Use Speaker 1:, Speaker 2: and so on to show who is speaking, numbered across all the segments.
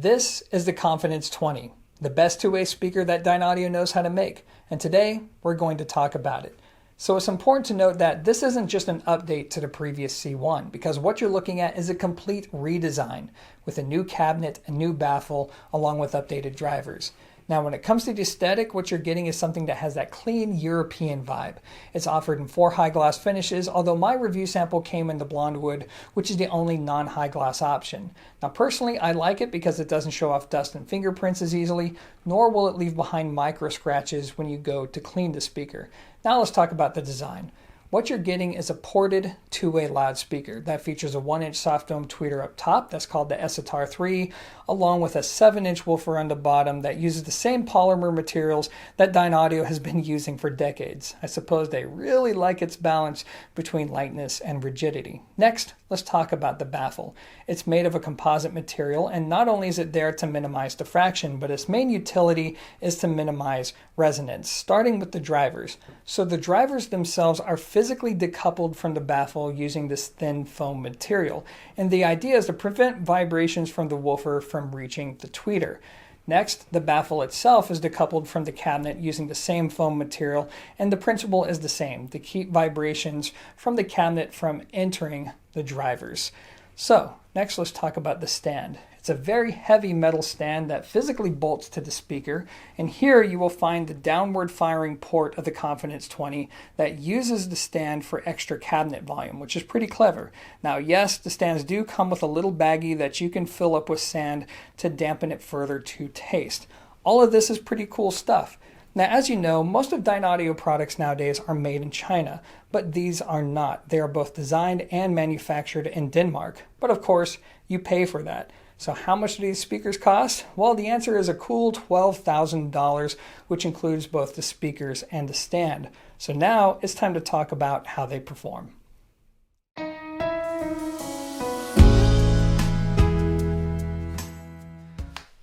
Speaker 1: This is the Confidence 20, the best two-way speaker that Dynaudio knows how to make, and today we're going to talk about it. So it's important to note that this isn't just an update to the previous C1, because what you're looking at is a complete redesign with a new cabinet, a new baffle, along with updated drivers. Now, when it comes to the aesthetic, what you're getting is something that has that clean European vibe. It's offered in 4 high gloss finishes, although my review sample came in the blonde wood, which is the only non-high gloss option. Now, personally, I like it because it doesn't show off dust and fingerprints as easily, nor will it leave behind micro scratches when you go to clean the speaker. Now let's talk about the design. What you're getting is a ported two-way loudspeaker that features a 1-inch soft dome tweeter up top that's called the Esitar 3, along with a 7-inch woofer on the bottom that uses the same polymer materials that Dynaudio has been using for decades. I suppose they really like its balance between lightness and rigidity. Next, let's talk about the baffle. It's made of a composite material, and not only is it there to minimize diffraction, but its main utility is to minimize resonance, starting with the drivers. So the drivers themselves are physically decoupled from the baffle using this thin foam material, and the idea is to prevent vibrations from the woofer from reaching the tweeter. Next, the baffle itself is decoupled from the cabinet using the same foam material, and the principle is the same, to keep vibrations from the cabinet from entering the drivers. So, next let's talk about the stand. It's a very heavy metal stand that physically bolts to the speaker, and here you will find the downward firing port of the Confidence 20 that uses the stand for extra cabinet volume, which is pretty clever. Now yes, the stands do come with a little baggie that you can fill up with sand to dampen it further to taste. All of this is pretty cool stuff. Now, as you know, most of Dynaudio products nowadays are made in China, but these are not. They are both designed and manufactured in Denmark. But of course, you pay for that. So how much do these speakers cost? Well, the answer is a cool $12,000, which includes both the speakers and the stand. So now it's time to talk about how they perform.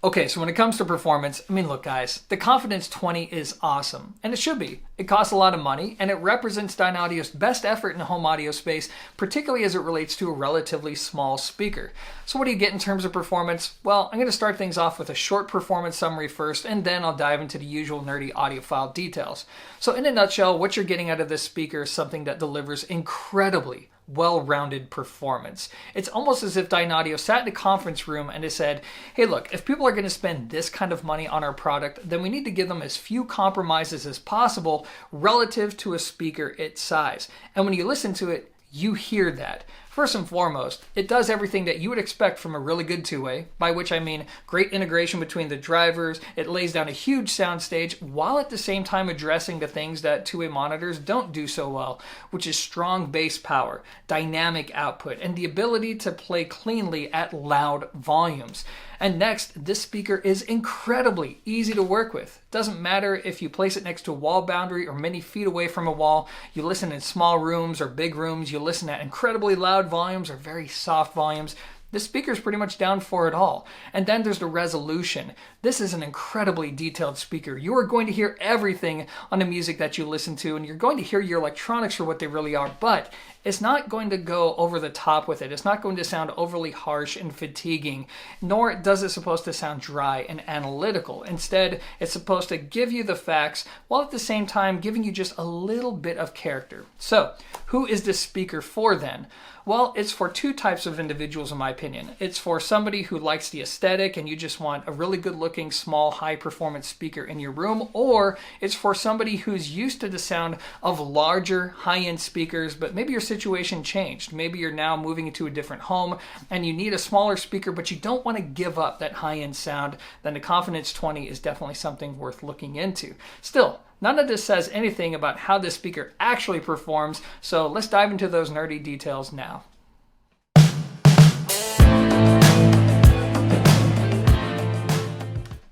Speaker 1: Okay, so when it comes to performance, look guys, the Confidence 20 is awesome, and it should be. It costs a lot of money, and it represents Dynaudio's best effort in the home audio space, particularly as it relates to a relatively small speaker. So what do you get in terms of performance? Well, I'm going to start things off with a short performance summary first, and then I'll dive into the usual nerdy audiophile details. So in a nutshell, what you're getting out of this speaker is something that delivers incredibly well-rounded performance. It's almost as if Dynaudio sat in a conference room and has said, hey look, if people are going to spend this kind of money on our product, then we need to give them as few compromises as possible relative to a speaker its size. And when you listen to it, you hear that. First and foremost, it does everything that you would expect from a really good two-way, by which I mean great integration between the drivers. It lays down a huge soundstage while at the same time addressing the things that two-way monitors don't do so well, which is strong bass power, dynamic output, and the ability to play cleanly at loud volumes. And next, this speaker is incredibly easy to work with. Doesn't matter if you place it next to a wall boundary or many feet away from a wall, you listen in small rooms or big rooms, you listen at incredibly loud volumes or very soft volumes. This speaker is pretty much down for it all. And then there's the resolution. This is an incredibly detailed speaker. You are going to hear everything on the music that you listen to, and you're going to hear your electronics for what they really are, but it's not going to go over the top with it. It's not going to sound overly harsh and fatiguing, nor does it supposed to sound dry and analytical. Instead, it's supposed to give you the facts while at the same time giving you just a little bit of character. So, who is this speaker for then? Well, it's for two types of individuals in my opinion. It's for somebody who likes the aesthetic and you just want a really good looking small high performance speaker in your room, or it's for somebody who's used to the sound of larger high-end speakers, but maybe your situation changed. Maybe you're now moving into a different home and you need a smaller speaker, but you don't want to give up that high-end sound. Then the Confidence 20 is definitely something worth looking into. Still, none of this says anything about how this speaker actually performs, so let's dive into those nerdy details now.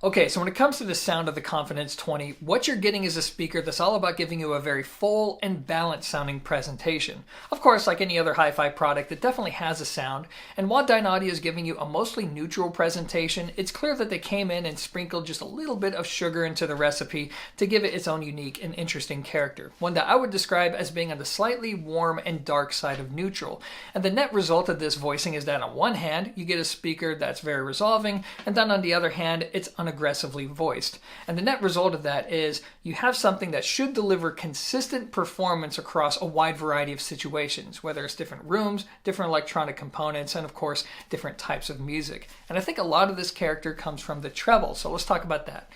Speaker 1: Okay, so when it comes to the sound of the Confidence 20, what you're getting is a speaker that's all about giving you a very full and balanced sounding presentation. Of course, like any other hi-fi product, it definitely has a sound, and while Dynaudio is giving you a mostly neutral presentation, it's clear that they came in and sprinkled just a little bit of sugar into the recipe to give it its own unique and interesting character, one that I would describe as being on the slightly warm and dark side of neutral. And the net result of this voicing is that on one hand, you get a speaker that's very resolving, and then on the other hand, it's aggressively voiced. And the net result of that is you have something that should deliver consistent performance across a wide variety of situations, whether it's different rooms, different electronic components, and of course, different types of music. And I think a lot of this character comes from the treble, so let's talk about that.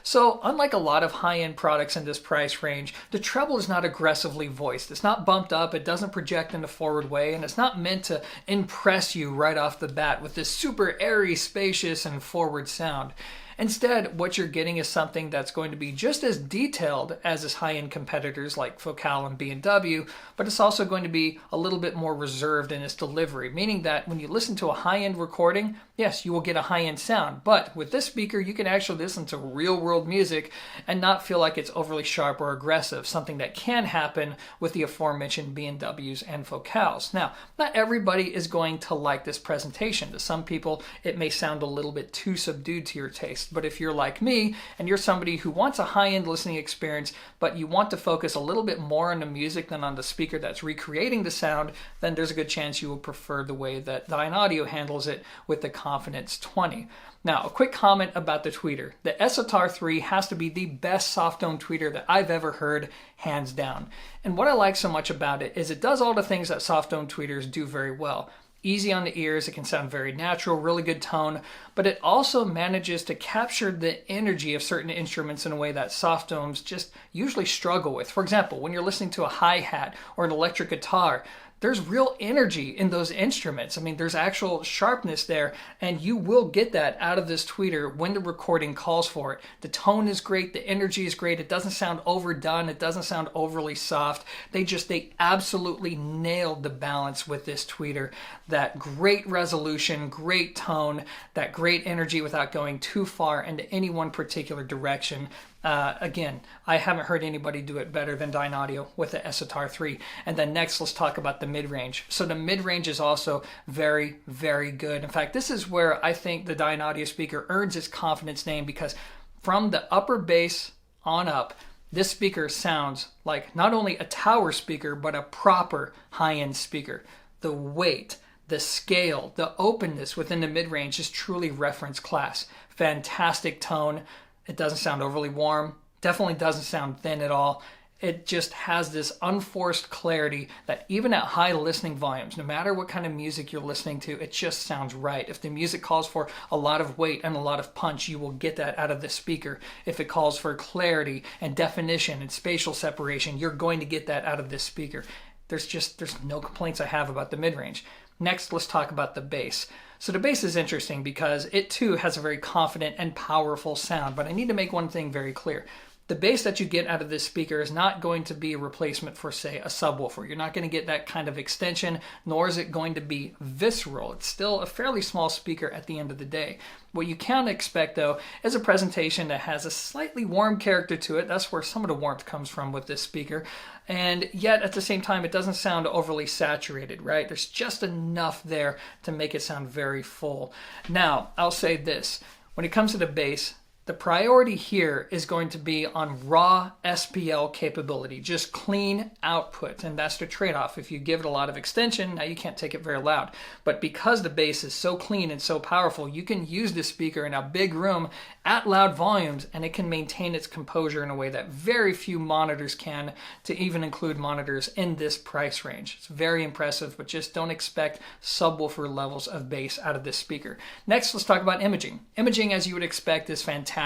Speaker 1: So unlike a lot of high-end products in this price range, the treble is not aggressively voiced. It's not bumped up, it doesn't project in a forward way, and it's not meant to impress you right off the bat with this super airy, spacious, and forward sound. Instead, what you're getting is something that's going to be just as detailed as its high-end competitors like Focal and B&W, but it's also going to be a little bit more reserved in its delivery, meaning that when you listen to a high-end recording, yes, you will get a high-end sound, but with this speaker, you can actually listen to real-world music and not feel like it's overly sharp or aggressive, something that can happen with the aforementioned B&Ws and Focals. Now, not everybody is going to like this presentation. To some people, it may sound a little bit too subdued to your taste. But if you're like me and you're somebody who wants a high-end listening experience, but you want to focus a little bit more on the music than on the speaker that's recreating the sound, then there's a good chance you will prefer the way that Dynaudio handles it with the Confidence 20. Now, a quick comment about the tweeter. The SOTAR 3 has to be the best soft tone tweeter that I've ever heard, hands down. And what I like so much about it is it does all the things that soft tone tweeters do very well. Easy on the ears, it can sound very natural, really good tone, but it also manages to capture the energy of certain instruments in a way that soft tones just usually struggle with. For example, when you're listening to a hi-hat or an electric guitar, there's real energy in those instruments. I mean, there's actual sharpness there, and you will get that out of this tweeter when the recording calls for it. The tone is great, the energy is great, it doesn't sound overdone, it doesn't sound overly soft. They absolutely nailed the balance with this tweeter. That great resolution, great tone, that great energy without going too far into any one particular direction. Again, I haven't heard anybody do it better than Dynaudio with the SOTAR 3. And then next, let's talk about the mid-range. So the mid-range is also very, very good. In fact, this is where I think the Dynaudio speaker earns its Confidence name, because from the upper bass on up, this speaker sounds like not only a tower speaker, but a proper high-end speaker. The weight, the scale, the openness within the mid-range is truly reference class. Fantastic tone. It doesn't sound overly warm, definitely doesn't sound thin at all. It just has this unforced clarity that even at high listening volumes, no matter what kind of music you're listening to, it just sounds right. If the music calls for a lot of weight and a lot of punch, you will get that out of the speaker. If it calls for clarity and definition and spatial separation, you're going to get that out of this speaker. There's no complaints I have about the mid-range. Next, let's talk about the bass. So the bass is interesting because it too has a very confident and powerful sound, but I need to make one thing very clear. The bass that you get out of this speaker is not going to be a replacement for, say, a subwoofer. You're not going to get that kind of extension, nor is it going to be visceral. It's still a fairly small speaker at the end of the day. What you can expect, though, is a presentation that has a slightly warm character to it. That's where some of the warmth comes from with this speaker. And yet, at the same time, it doesn't sound overly saturated, right? There's just enough there to make it sound very full. Now, I'll say this. When it comes to the bass, the priority here is going to be on raw SPL capability, just clean output, and that's the trade-off. If you give it a lot of extension, now you can't take it very loud. But because the bass is so clean and so powerful, you can use this speaker in a big room at loud volumes, and it can maintain its composure in a way that very few monitors can, to even include monitors in this price range. It's very impressive, but just don't expect subwoofer levels of bass out of this speaker. Next, let's talk about imaging. Imaging, as you would expect, is fantastic.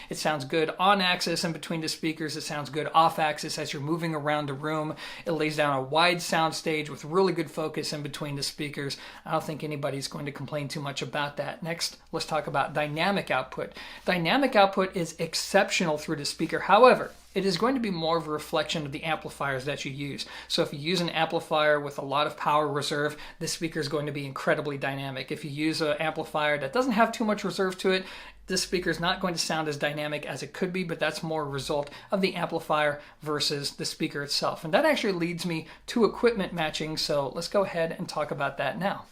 Speaker 1: It sounds good on axis and between the speakers. It sounds good off axis as you're moving around the room. It lays down a wide sound stage with really good focus in between the speakers. I don't think anybody's going to complain too much about that. Next, let's talk about dynamic output. Dynamic output is exceptional through the speaker. However, it is going to be more of a reflection of the amplifiers that you use. So if you use an amplifier with a lot of power reserve, this speaker is going to be incredibly dynamic. If you use an amplifier that doesn't have too much reserve to it, this speaker is not going to sound as dynamic as it could be, but that's more a result of the amplifier versus the speaker itself. And that actually leads me to equipment matching, so let's go ahead and talk about that now.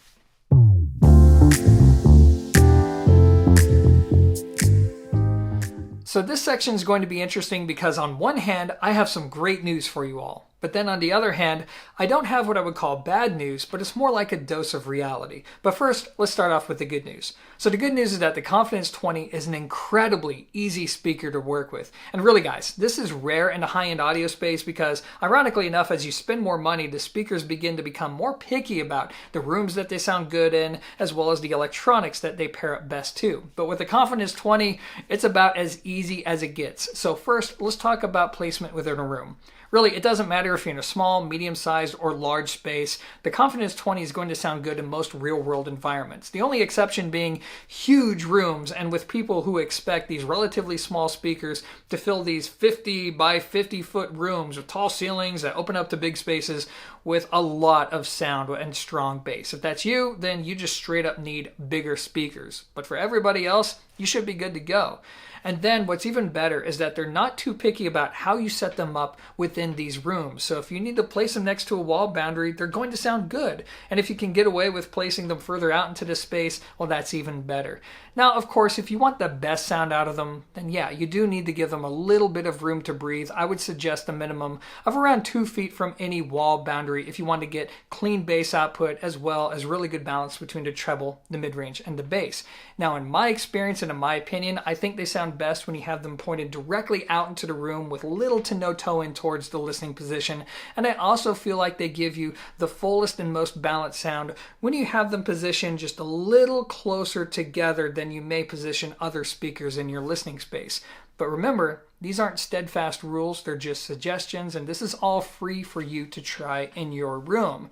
Speaker 1: So this section is going to be interesting because on one hand, I have some great news for you all. But then on the other hand, I don't have what I would call bad news, but it's more like a dose of reality. But first, let's start off with the good news. So the good news is that the Confidence 20 is an incredibly easy speaker to work with. And really guys, this is rare in the high-end audio space because ironically enough, as you spend more money, the speakers begin to become more picky about the rooms that they sound good in, as well as the electronics that they pair up best to. But with the Confidence 20, it's about as easy as it gets. So first, let's talk about placement within a room. Really, it doesn't matter if you're in a small, medium-sized, or large space. The Confidence 20 is going to sound good in most real-world environments. The only exception being huge rooms and with people who expect these relatively small speakers to fill these 50 by 50 foot rooms with tall ceilings that open up to big spaces with a lot of sound and strong bass. If that's you, then you just straight up need bigger speakers. But for everybody else, you should be good to go. And then what's even better is that they're not too picky about how you set them up within these rooms. So if you need to place them next to a wall boundary, they're going to sound good. And if you can get away with placing them further out into the space, well, that's even better. Now, of course, if you want the best sound out of them, then yeah, you do need to give them a little bit of room to breathe. I would suggest a minimum of around 2 feet from any wall boundary if you want to get clean bass output as well as really good balance between the treble, the mid-range, and the bass. Now, in my experience and in my opinion, I think they sound best when you have them pointed directly out into the room with little to no toe in towards the listening position. And I also feel like they give you the fullest and most balanced sound when you have them positioned just a little closer together than you may position other speakers in your listening space. But remember, these aren't steadfast rules, they're just suggestions, and this is all free for you to try in your room.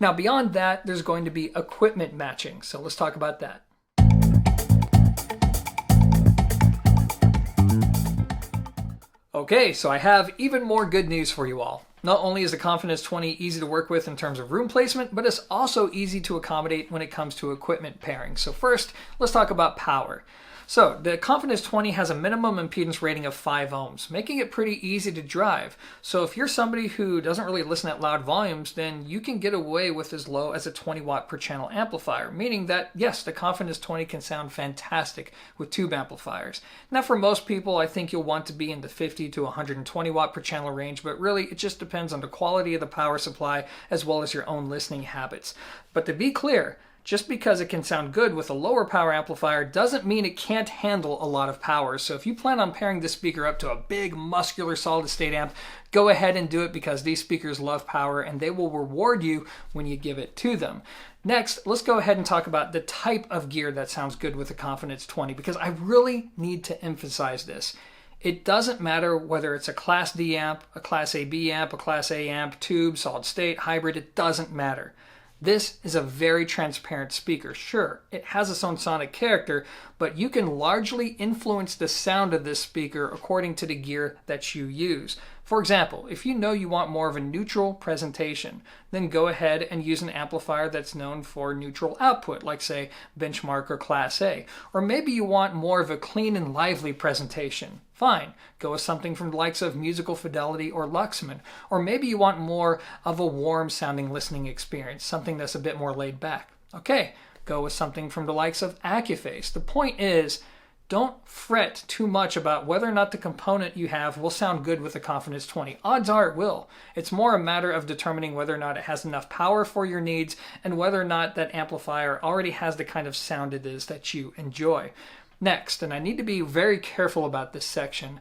Speaker 1: Now, beyond that, there's going to be equipment matching, so let's talk about that. Okay, so I have even more good news for you all. Not only is the Confidence 20 easy to work with in terms of room placement, but it's also easy to accommodate when it comes to equipment pairing. So first, let's talk about power. So the Confidence 20 has a minimum impedance rating of 5 ohms, making it pretty easy to drive. So if you're somebody who doesn't really listen at loud volumes, then you can get away with as low as a 20 watt per channel amplifier, meaning that yes, the Confidence 20 can sound fantastic with tube amplifiers. Now for most people, I think you'll want to be in the 50 to 120 watt per channel range, but really it just depends on the quality of the power supply as well as your own listening habits. But to be clear, just because it can sound good with a lower power amplifier doesn't mean it can't handle a lot of power. So if you plan on pairing this speaker up to a big muscular solid state amp, go ahead and do it because these speakers love power and they will reward you when you give it to them. Next, let's go ahead and talk about the type of gear that sounds good with the Confidence 20 because I really need to emphasize this. It doesn't matter whether it's a Class D amp, a Class AB amp, a Class A amp, tube, solid state, hybrid, it doesn't matter. This is a very transparent speaker. Sure, it has its own sonic character, but you can largely influence the sound of this speaker according to the gear that you use. For example, if you know you want more of a neutral presentation, then go ahead and use an amplifier that's known for neutral output, like say Benchmark or Class A. Or maybe you want more of a clean and lively presentation. Fine, go with something from the likes of Musical Fidelity or Luxman. Or maybe you want more of a warm sounding listening experience, something that's a bit more laid back. Okay, go with something from the likes of Acuface. The point is, don't fret too much about whether or not the component you have will sound good with the Confidence 20. Odds are it will. It's more a matter of determining whether or not it has enough power for your needs and whether or not that amplifier already has the kind of sound it is that you enjoy. Next, and I need to be very careful about this section,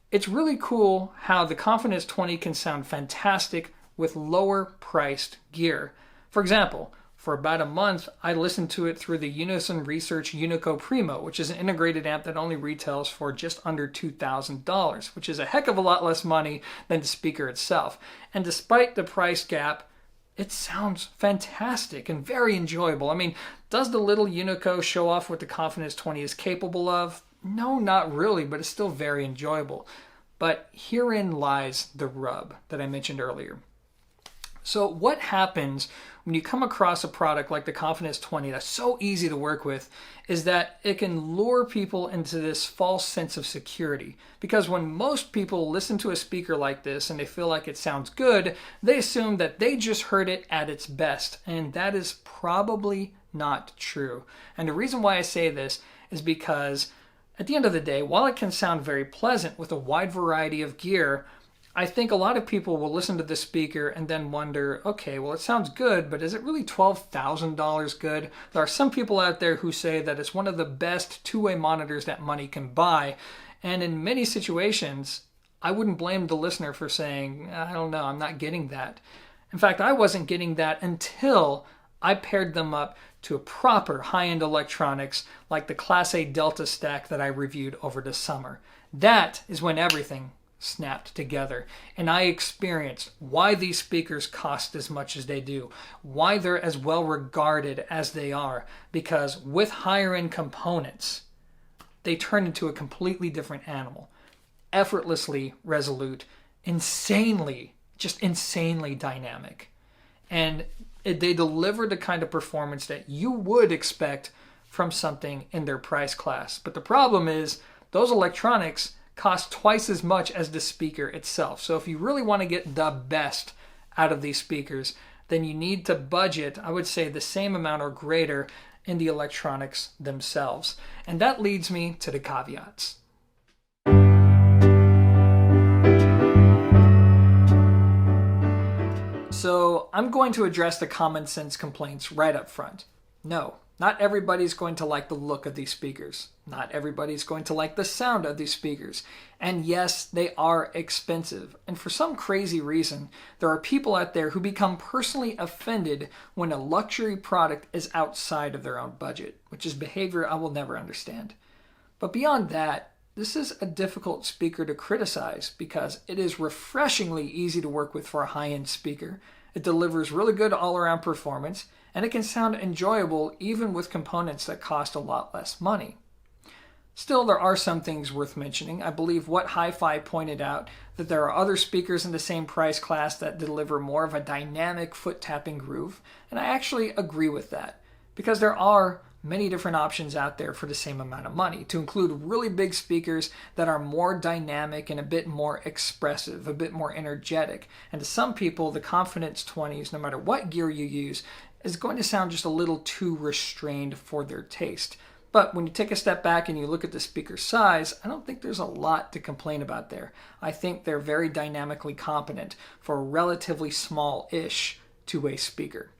Speaker 1: it's really cool how the Confidence 20 can sound fantastic with lower priced gear. For example, for about a month, I listened to it through the Unison Research Unico Primo, which is an integrated amp that only retails for just under $2,000, which is a heck of a lot less money than the speaker itself. And despite the price gap, it sounds fantastic and very enjoyable. I mean, does the little Unico show off what the Confidence 20 is capable of? No, not really, but it's still very enjoyable. But herein lies the rub that I mentioned earlier. So what happens when you come across a product like the Confidence 20 that's so easy to work with is that it can lure people into this false sense of security. Because when most people listen to a speaker like this and they feel like it sounds good, they assume that they just heard it at its best. And that is probably not true. And the reason why I say this is because at the end of the day, while it can sound very pleasant with a wide variety of gear, I think a lot of people will listen to this speaker and then wonder, okay, well, it sounds good, but is it really $12,000 good? There are some people out there who say that it's one of the best two-way monitors that money can buy. And in many situations, I wouldn't blame the listener for saying, I don't know, I'm not getting that. In fact, I wasn't getting that until I paired them up to a proper high-end electronics like the Class A Delta stack that I reviewed over the summer. That is when everything snapped together, and I experienced why these speakers cost as much as they do, why they're as well regarded as they are, because with higher end components they turn into a completely different animal. Effortlessly resolute, insanely dynamic, and they deliver the kind of performance that you would expect from something in their price class. But the problem is those electronics cost twice as much as the speaker itself. So if you really want to get the best out of these speakers, then you need to budget, I would say, the same amount or greater in the electronics themselves. And that leads me to the caveats. So I'm going to address the common sense complaints right up front. No, not everybody's going to like the look of these speakers. Not everybody's going to like the sound of these speakers. And yes, they are expensive. And for some crazy reason, there are people out there who become personally offended when a luxury product is outside of their own budget, which is behavior I will never understand. But beyond that, this is a difficult speaker to criticize because it is refreshingly easy to work with for a high-end speaker. It delivers really good all-around performance, and it can sound enjoyable even with components that cost a lot less money. Still, there are some things worth mentioning. I believe What Hi-Fi pointed out that there are other speakers in the same price class that deliver more of a dynamic foot-tapping groove, and I actually agree with that, because there are many different options out there for the same amount of money, to include really big speakers that are more dynamic and a bit more expressive, a bit more energetic. And to some people, the Confidence 20s, no matter what gear you use, is going to sound just a little too restrained for their taste. But when you take a step back and you look at the speaker size, I don't think there's a lot to complain about there. I think they're very dynamically competent for a relatively small-ish two-way speaker.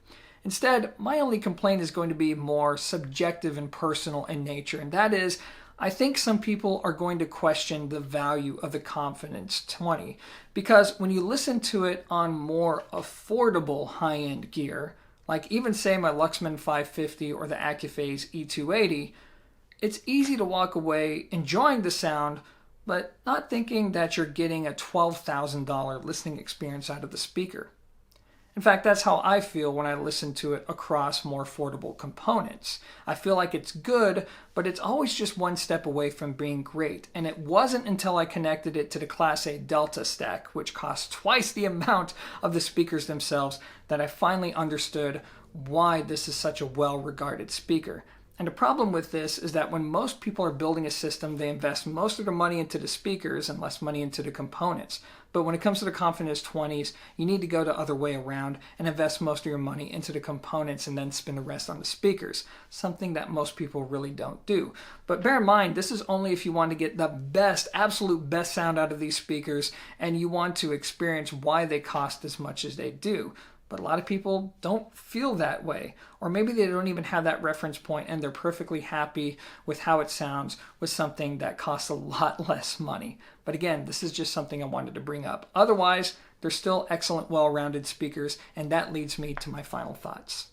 Speaker 1: Instead, my only complaint is going to be more subjective and personal in nature, and that is, I think some people are going to question the value of the Confidence 20, because when you listen to it on more affordable high-end gear, like even say my Luxman 550 or the Accuphase E280, it's easy to walk away enjoying the sound, but not thinking that you're getting a $12,000 listening experience out of the speaker. In fact, that's how I feel when I listen to it across more affordable components. I feel like it's good, but it's always just one step away from being great. And it wasn't until I connected it to the Class A Delta stack, which costs twice the amount of the speakers themselves, that I finally understood why this is such a well-regarded speaker. And the problem with this is that when most people are building a system, they invest most of their money into the speakers and less money into the components. But when it comes to the Confidence 20s, you need to go the other way around and invest most of your money into the components and then spend the rest on the speakers, something that most people really don't do. But bear in mind, this is only if you want to get the best, absolute best sound out of these speakers and you want to experience why they cost as much as they do. But a lot of people don't feel that way. Or maybe they don't even have that reference point and they're perfectly happy with how it sounds with something that costs a lot less money. But again, this is just something I wanted to bring up. Otherwise, they're still excellent, well-rounded speakers, and that leads me to my final thoughts.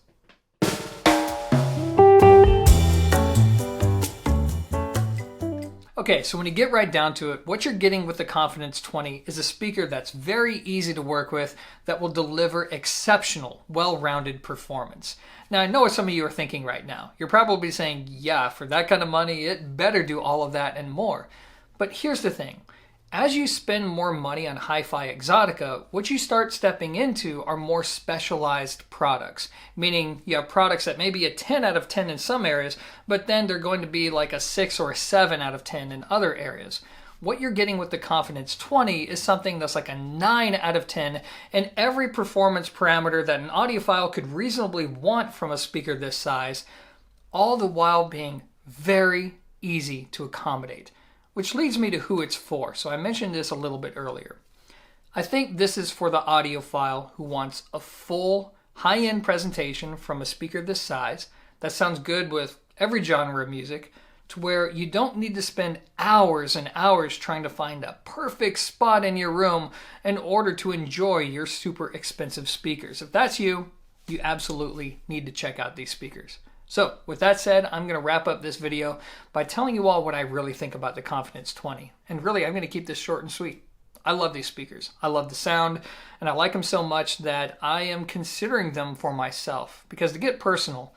Speaker 1: Okay, so when you get right down to it, what you're getting with the Confidence 20 is a speaker that's very easy to work with that will deliver exceptional, well-rounded performance. Now, I know what some of you are thinking right now. You're probably saying, yeah, for that kind of money, it better do all of that and more. But here's the thing. As you spend more money on hi-fi exotica, what you start stepping into are more specialized products, meaning you have products that may be a 10 out of 10 in some areas, but then they're going to be like a 6 or a 7 out of 10 in other areas. What you're getting with the Confidence 20 is something that's like a 9 out of 10 in every performance parameter that an audiophile could reasonably want from a speaker this size, all the while being very easy to accommodate. Which leads me to who it's for. So I mentioned this a little bit earlier. I think this is for the audiophile who wants a full, high-end presentation from a speaker this size that sounds good with every genre of music, to where you don't need to spend hours and hours trying to find a perfect spot in your room in order to enjoy your super expensive speakers. If that's you, you absolutely need to check out these speakers. So with that said, I'm going to wrap up this video by telling you all what I really think about the Confidence 20. And really, I'm going to keep this short and sweet. I love these speakers. I love the sound, and I like them so much that I am considering them for myself. Because to get personal,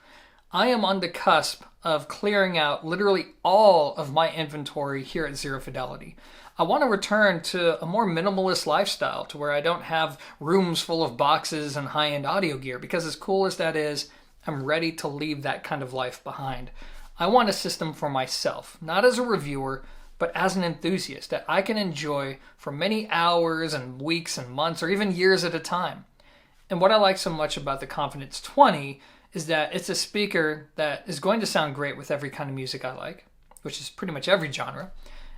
Speaker 1: I am on the cusp of clearing out literally all of my inventory here at Zero Fidelity. I want to return to a more minimalist lifestyle to where I don't have rooms full of boxes and high-end audio gear, because as cool as that is, I'm ready to leave that kind of life behind. I want a system for myself, not as a reviewer, but as an enthusiast that I can enjoy for many hours and weeks and months or even years at a time. And what I like so much about the Confidence 20 is that it's a speaker that is going to sound great with every kind of music I like, which is pretty much every genre.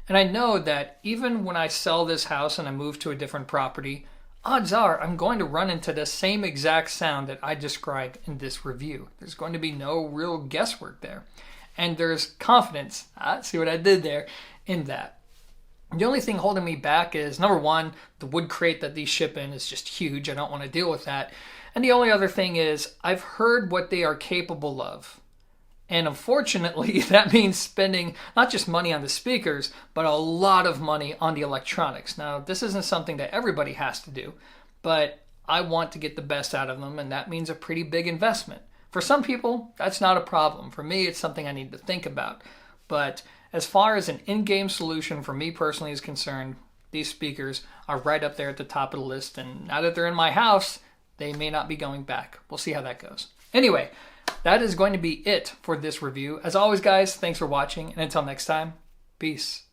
Speaker 1: And I know that even when I sell this house and I move to a different property, odds are I'm going to run into the same exact sound that I described in this review. There's going to be no real guesswork there. And there's confidence, see what I did there, in that. The only thing holding me back is, number one, the wood crate that these ship in is just huge. I don't want to deal with that. And the only other thing is, I've heard what they are capable of. And unfortunately, that means spending not just money on the speakers, but a lot of money on the electronics. Now, this isn't something that everybody has to do, but I want to get the best out of them, and that means a pretty big investment. For some people, that's not a problem. For me, it's something I need to think about. But as far as an in-game solution for me personally is concerned, these speakers are right up there at the top of the list, and now that they're in my house, they may not be going back. We'll see how that goes. Anyway, that is going to be it for this review. As always, guys, thanks for watching, and until next time, peace.